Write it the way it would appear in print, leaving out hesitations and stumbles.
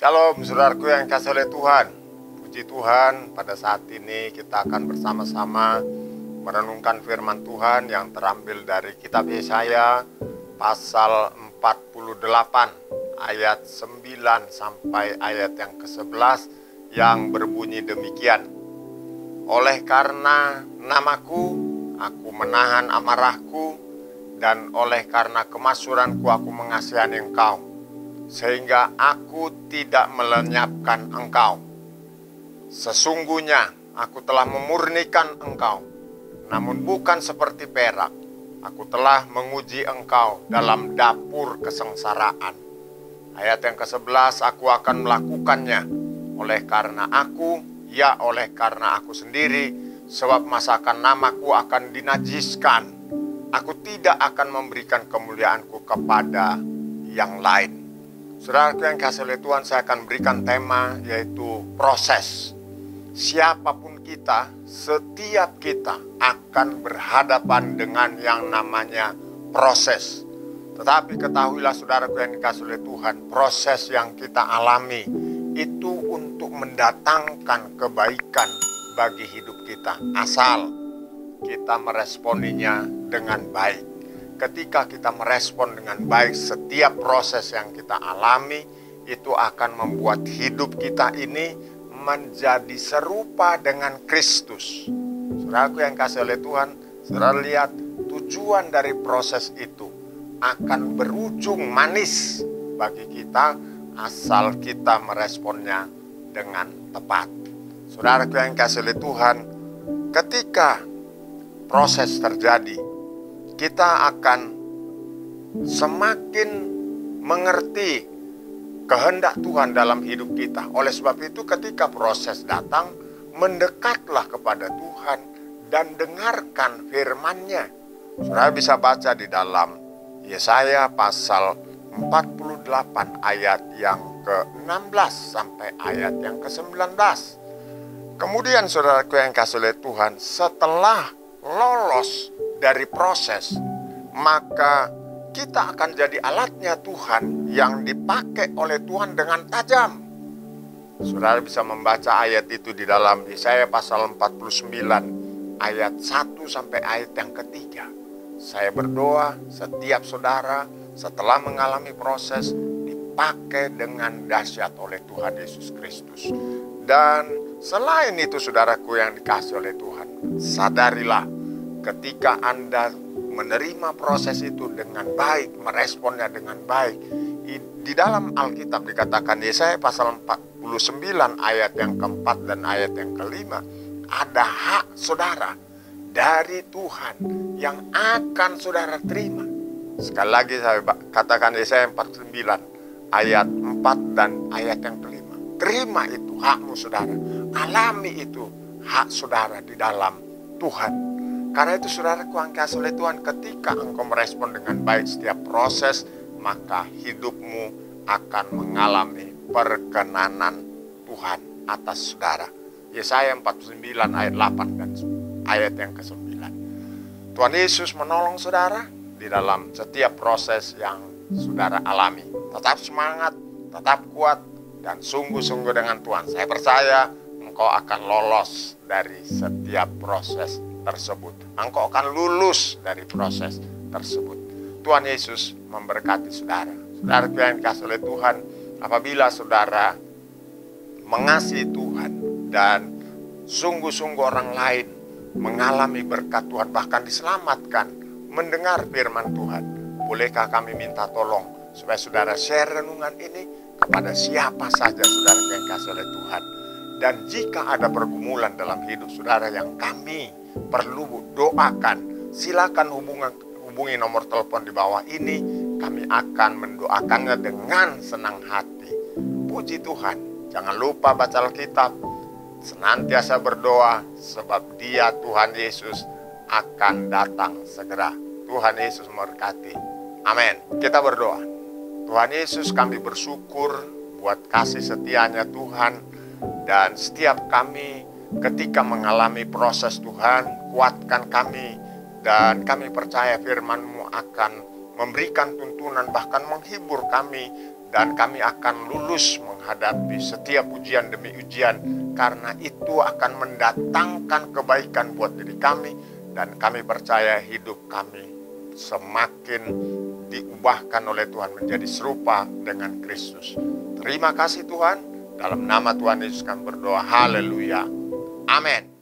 Shalom saudaraku yang dikasihi oleh Tuhan. Puji Tuhan, pada saat ini kita akan bersama-sama merenungkan firman Tuhan yang terambil dari kitab Yesaya pasal 48 ayat 9 sampai ayat yang ke-11 yang berbunyi demikian. Oleh karena namaku, aku menahan amarahku, dan oleh karena kemasyhuranku aku mengasihani engkau, sehingga aku tidak melenyapkan engkau. Sesungguhnya aku telah memurnikan engkau, namun bukan seperti perak. Aku telah menguji engkau dalam dapur kesengsaraan. Ayat yang ke-11, aku akan melakukannya oleh karena aku, ya oleh karena aku sendiri, sebab masakan namaku akan dinajiskan. Aku tidak akan memberikan kemuliaanku kepada yang lain. Saudaraku yang dikasihi oleh Tuhan, saya akan berikan tema yaitu proses. Siapapun kita, setiap kita akan berhadapan dengan yang namanya proses. Tetapi ketahuilah saudaraku yang dikasihi oleh Tuhan, proses yang kita alami itu untuk mendatangkan kebaikan bagi hidup kita, asal kita meresponinya dengan baik. Ketika kita merespon dengan baik setiap proses yang kita alami, itu akan membuat hidup kita ini menjadi serupa dengan Kristus. Saudaraku yang kasih oleh Tuhan, saudara lihat tujuan dari proses itu akan berujung manis bagi kita asal kita meresponnya dengan tepat. Saudaraku yang kasih oleh Tuhan, ketika proses terjadi, kita akan semakin mengerti kehendak Tuhan dalam hidup kita. Oleh sebab itu ketika proses datang, mendekatlah kepada Tuhan dan dengarkan firman-Nya. Saudara bisa baca di dalam Yesaya pasal 48 ayat yang ke-16 sampai ayat yang ke-19. Kemudian saudaraku yang dikasihi oleh Tuhan, setelah lolos dari proses, maka kita akan jadi alatnya Tuhan yang dipakai oleh Tuhan dengan tajam. Saudara bisa membaca ayat itu di dalam Yesaya pasal 49 ayat 1 sampai ayat yang ketiga. Saya berdoa setiap saudara setelah mengalami proses dipakai dengan dahsyat oleh Tuhan Yesus Kristus. Dan selain itu saudaraku yang dikasihi oleh Tuhan, sadarilah ketika Anda menerima proses itu dengan baik, meresponnya dengan baik. Di dalam Alkitab dikatakan Yesaya pasal 49 ayat yang keempat dan ayat yang kelima, ada hak saudara dari Tuhan yang akan saudara terima. Sekali lagi saya katakan Yesaya 49 ayat 4 dan ayat yang kelima. Terima itu hakmu saudara, alami itu hak saudara di dalam Tuhan. Karena itu saudaraku yang dikasihi oleh Tuhan, ketika engkau merespon dengan baik setiap proses, maka hidupmu akan mengalami perkenanan Tuhan atas saudara. Yesaya 49 ayat 8 dan ayat yang ke-9. Tuhan Yesus menolong saudara di dalam setiap proses yang saudara alami. Tetap semangat, tetap kuat, dan sungguh-sungguh dengan Tuhan. Saya percaya engkau akan lolos dari setiap proses tersebut. Engkau akan lulus dari proses tersebut. Tuhan Yesus memberkati saudara. Saudara yang dikasihi oleh Tuhan, apabila saudara mengasihi Tuhan dan sungguh-sungguh orang lain mengalami berkat Tuhan, bahkan diselamatkan, mendengar firman Tuhan, bolehkah kami minta tolong supaya saudara share renungan ini kepada siapa saja saudara yang dikasihi oleh Tuhan. Dan jika ada pergumulan dalam hidup saudara yang kami perlu doakan, silakan hubungi nomor telepon di bawah ini. Kami akan mendoakannya dengan senang hati. Puji Tuhan. Jangan lupa baca Alkitab, senantiasa berdoa, sebab Dia Tuhan Yesus akan datang segera. Tuhan Yesus memberkati. Amin. Kita berdoa. Tuhan Yesus, kami bersyukur buat kasih setianya Tuhan, dan setiap kami ketika mengalami proses Tuhan, kuatkan kami, dan kami percaya firman-Mu akan memberikan tuntunan, bahkan menghibur kami dan kami akan lulus menghadapi setiap ujian demi ujian, karena itu akan mendatangkan kebaikan buat diri kami, dan kami percaya hidup kami semakin diubahkan oleh Tuhan menjadi serupa dengan Kristus. Terima kasih Tuhan, dalam nama Tuhan Yesus kami berdoa, haleluya, amin.